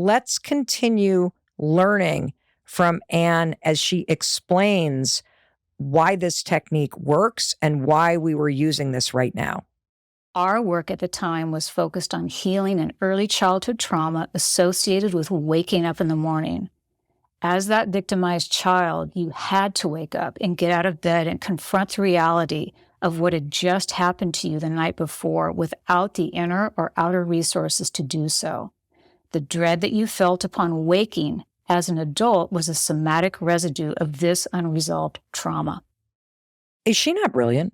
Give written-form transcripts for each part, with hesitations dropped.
let's continue learning from Anne as she explains why this technique works and why we were using this right now. Our work at the time was focused on healing an early childhood trauma associated with waking up in the morning. As that victimized child, you had to wake up and get out of bed and confront the reality of what had just happened to you the night before without the inner or outer resources to do so. The dread that you felt upon waking as an adult was a somatic residue of this unresolved trauma. Is she not brilliant?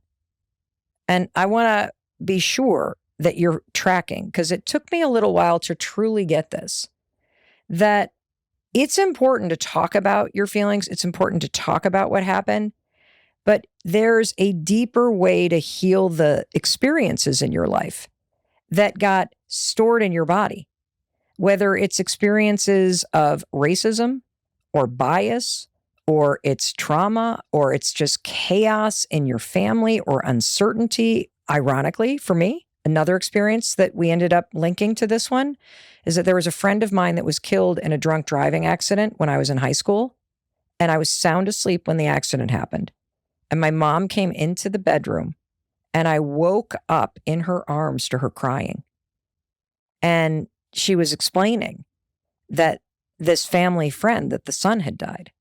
And I want to be sure that you're tracking, because it took me a little while to truly get this, that it's important to talk about your feelings. It's important to talk about what happened, but there's a deeper way to heal the experiences in your life that got stored in your body, whether it's experiences of racism or bias, or it's trauma, or it's just chaos in your family or uncertainty. Ironically, for me, another experience that we ended up linking to this one is that there was a friend of mine that was killed in a drunk driving accident when I was in high school, and I was sound asleep when the accident happened. And my mom came into the bedroom, and I woke up in her arms to her crying. And she was explaining that this family friend, that the son had died.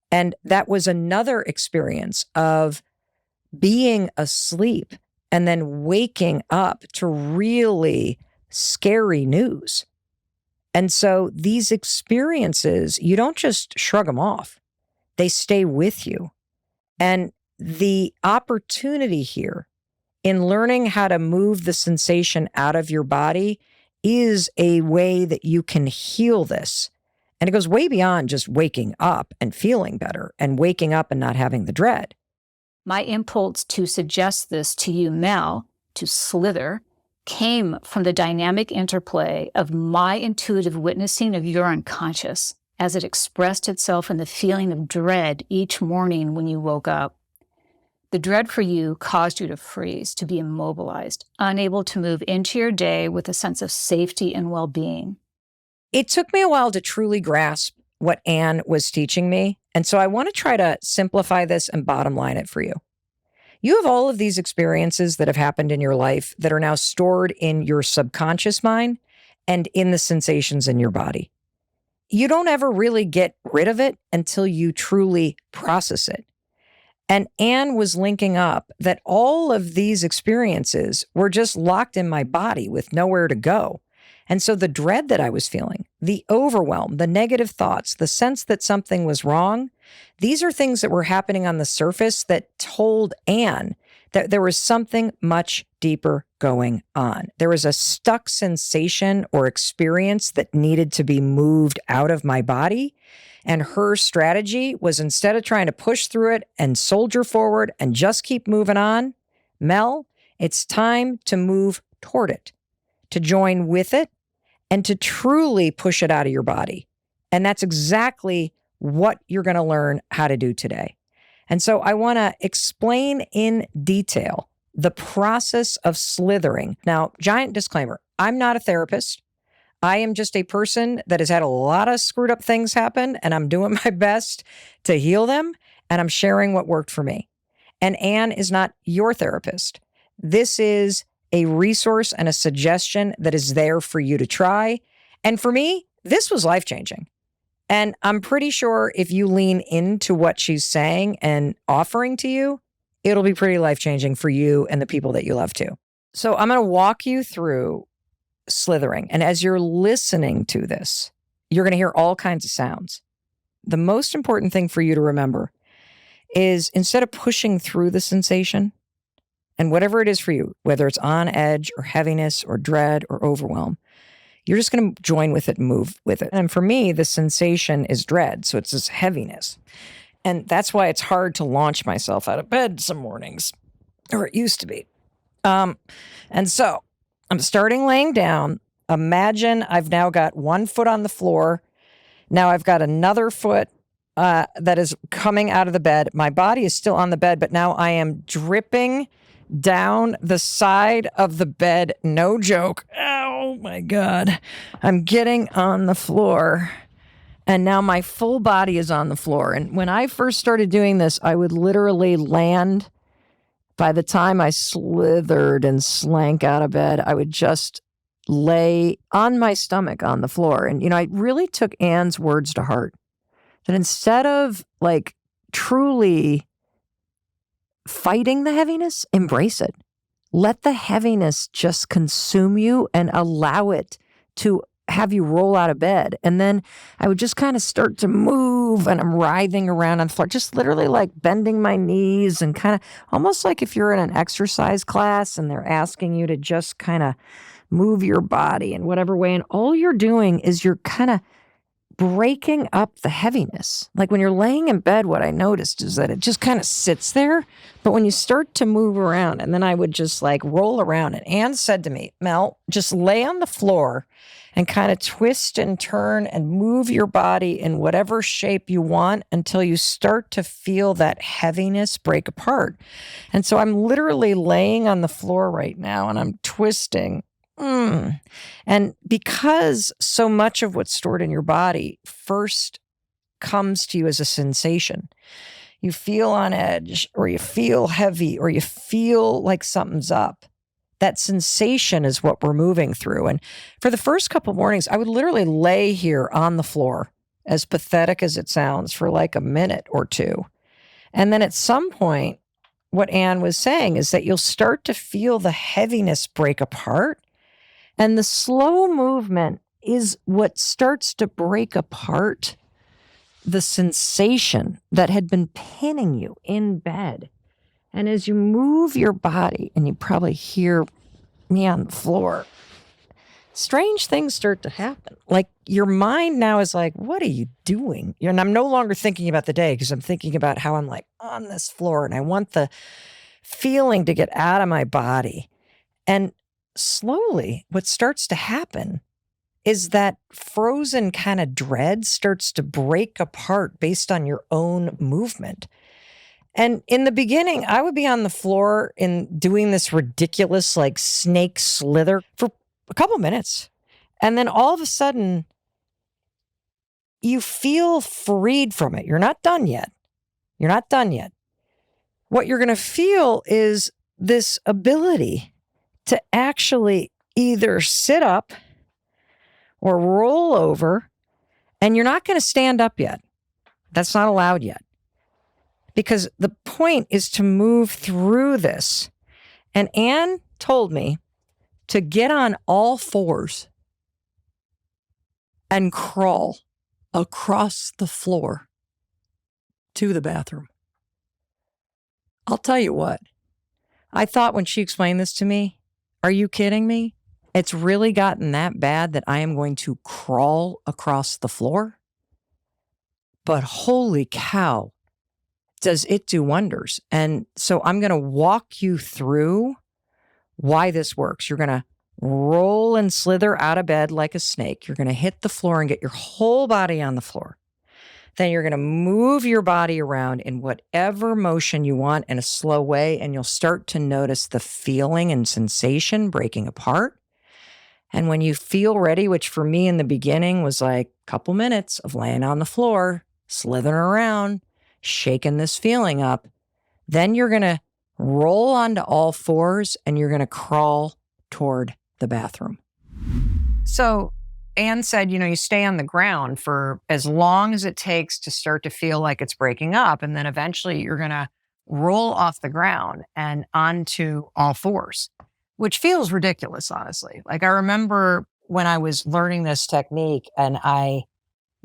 And that was another experience of being asleep and then waking up to really scary news. And so these experiences, you don't just shrug them off. They stay with you. And the opportunity here in learning how to move the sensation out of your body is a way that you can heal this. And it goes way beyond just waking up and feeling better and waking up and not having the dread. My impulse to suggest this to you, Mel, to slither, came from the dynamic interplay of my intuitive witnessing of your unconscious as it expressed itself in the feeling of dread each morning when you woke up. The dread for you caused you to freeze, to be immobilized, unable to move into your day with a sense of safety and well-being. It took me a while to truly grasp what Anne was teaching me. And so I want to try to simplify this and bottom line it for you. You have all of these experiences that have happened in your life that are now stored in your subconscious mind and in the sensations in your body. You don't ever really get rid of it until you truly process it. And Anne was linking up that all of these experiences were just locked in my body with nowhere to go. And so the dread that I was feeling, the overwhelm, the negative thoughts, the sense that something was wrong, these are things that were happening on the surface that told Anne that there was something much deeper going on. There was a stuck sensation or experience that needed to be moved out of my body. And her strategy was, instead of trying to push through it and soldier forward and just keep moving on, Mel, it's time to move toward it, to join with it, and to truly push it out of your body. And that's exactly what you're going to learn how to do today. And so I want to explain in detail the process of slithering. Now, giant disclaimer, I'm not a therapist. I am just a person that has had a lot of screwed up things happen, and I'm doing my best to heal them, and I'm sharing what worked for me. And Anne is not your therapist. This is a resource and a suggestion that is there for you to try. And for me, this was life-changing. And I'm pretty sure if you lean into what she's saying and offering to you, it'll be pretty life-changing for you and the people that you love too. So I'm going to walk you through slithering. And as you're listening to this, you're going to hear all kinds of sounds. The most important thing for you to remember is, instead of pushing through the sensation, and whatever it is for you, whether it's on edge or heaviness or dread or overwhelm, you're just going to join with it and move with it. And for me, the sensation is dread. So it's this heaviness. And that's why it's hard to launch myself out of bed some mornings, or it used to be. And so I'm starting laying down. Imagine I've now got one foot on the floor. Now I've got another foot that is coming out of the bed. My body is still on the bed, but now I am dripping down the side of the bed. No joke. Oh my God. I'm getting on the floor. And now my full body is on the floor. And when I first started doing this, I would literally land. By the time I slithered and slank out of bed, I would just lay on my stomach on the floor. And, I really took Anne's words to heart. That instead of like truly fighting the heaviness, embrace it. Let the heaviness just consume you and allow it to have you roll out of bed. And then I would just kind of start to move, and I'm writhing around on the floor, just literally like bending my knees and kind of almost like if you're in an exercise class and they're asking you to just kind of move your body in whatever way. And all you're doing is you're kind of breaking up the heaviness. Like when you're laying in bed, what I noticed is that it just kind of sits there. But when you start to move around, and then I would just like roll around. And Anne said to me, Mel, just lay on the floor and kind of twist and turn and move your body in whatever shape you want until you start to feel that heaviness break apart. And so I'm literally laying on the floor right now and I'm twisting. And because so much of what's stored in your body first comes to you as a sensation, you feel on edge, or you feel heavy, or you feel like something's up. That sensation is what we're moving through. And for the first couple mornings, I would literally lay here on the floor, as pathetic as it sounds, for like a minute or two. And then at some point, what Anne was saying is that you'll start to feel the heaviness break apart. And the slow movement is what starts to break apart the sensation that had been pinning you in bed. And as you move your body, and you probably hear me on the floor, strange things start to happen. Like your mind now is like, what are you doing? And I'm no longer thinking about the day because I'm thinking about how I'm like on this floor and I want the feeling to get out of my body. And slowly, what starts to happen is that frozen kind of dread starts to break apart based on your own movement. And in the beginning, I would be on the floor and doing this ridiculous like snake slither for a couple minutes. And then all of a sudden, you feel freed from it. You're not done yet. You're not done yet. What you're going to feel is this ability to actually either sit up or roll over, and you're not going to stand up yet. That's not allowed yet. Because the point is to move through this. And Anne told me to get on all fours and crawl across the floor to the bathroom. I'll tell you what, I thought when she explained this to me, are you kidding me? It's really gotten that bad that I am going to crawl across the floor? But holy cow, does it do wonders. And so I'm going to walk you through why this works. You're going to roll and slither out of bed like a snake. You're going to hit the floor and get your whole body on the floor. Then you're going to move your body around in whatever motion you want in a slow way, and you'll start to notice the feeling and sensation breaking apart. And when you feel ready, which for me in the beginning was like a couple minutes of laying on the floor, slithering around, shaking this feeling up, then you're going to roll onto all fours and you're going to crawl toward the bathroom. So Anne said, you stay on the ground for as long as it takes to start to feel like it's breaking up. And then eventually you're going to roll off the ground and onto all fours, which feels ridiculous, honestly. Like I remember when I was learning this technique and I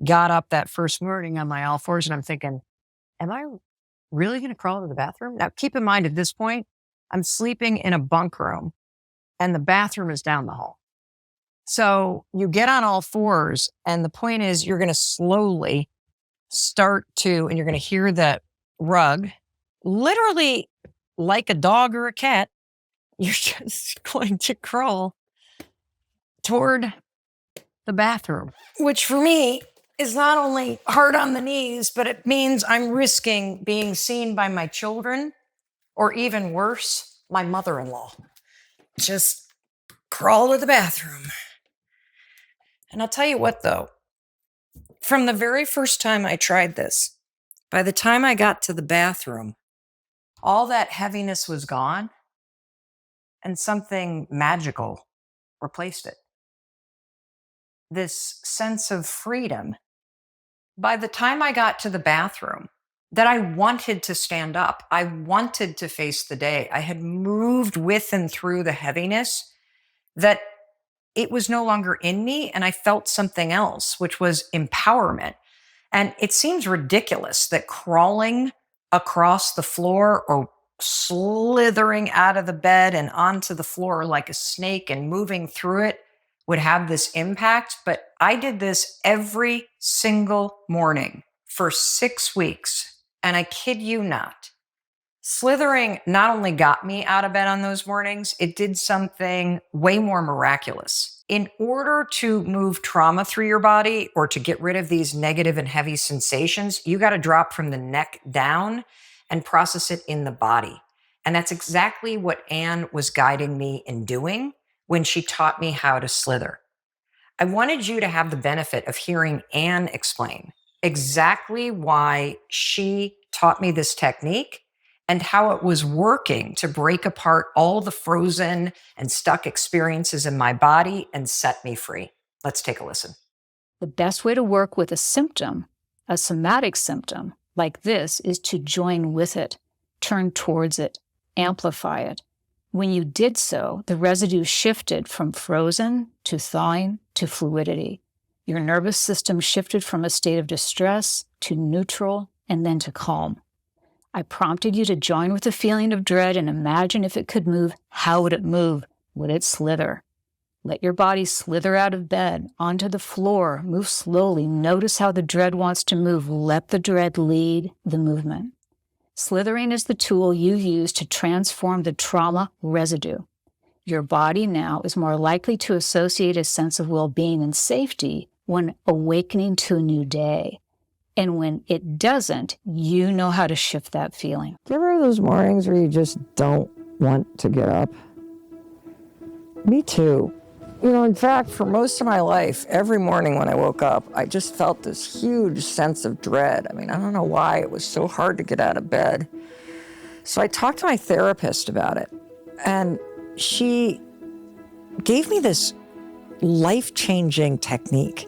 got up that first morning on my all fours and I'm thinking, am I really going to crawl to the bathroom? Now, keep in mind at this point, I'm sleeping in a bunk room and the bathroom is down the hall. So you get on all fours, and the point is you're going to slowly start to, and you're going to hear that rug, literally like a dog or a cat, you're just going to crawl toward the bathroom, which for me is not only hard on the knees, but it means I'm risking being seen by my children, or even worse, my mother-in-law. Just crawl to the bathroom. And I'll tell you what, though, from the very first time I tried this, by the time I got to the bathroom, all that heaviness was gone and something magical replaced it. This sense of freedom. By the time I got to the bathroom, that I wanted to stand up. I wanted to face the day. I had moved with and through the heaviness, that it was no longer in me, and I felt something else, which was empowerment. And it seems ridiculous that crawling across the floor or slithering out of the bed and onto the floor like a snake and moving through it would have this impact. But I did this every single morning for 6 weeks. And I kid you not, slithering not only got me out of bed on those mornings, it did something way more miraculous. In order to move trauma through your body or to get rid of these negative and heavy sensations, you got to drop from the neck down and process it in the body. And that's exactly what Anne was guiding me in doing when she taught me how to slither. I wanted you to have the benefit of hearing Anne explain exactly why she taught me this technique and how it was working to break apart all the frozen and stuck experiences in my body and set me free. Let's take a listen. The best way to work with a symptom, a somatic symptom like this, is to join with it, turn towards it, amplify it. When you did so, the residue shifted from frozen to thawing to fluidity. Your nervous system shifted from a state of distress to neutral and then to calm. I prompted you to join with the feeling of dread and imagine if it could move. How would it move? Would it slither? Let your body slither out of bed, onto the floor, move slowly. Notice how the dread wants to move. Let the dread lead the movement. Slithering is the tool you use to transform the trauma residue. Your body now is more likely to associate a sense of well-being and safety when awakening to a new day. And when it doesn't, you know how to shift that feeling. Do you ever have those mornings where you just don't want to get up? Me too. In fact, for most of my life, every morning when I woke up, I just felt this huge sense of dread. I don't know why it was so hard to get out of bed. So I talked to my therapist about it, and she gave me this life-changing technique.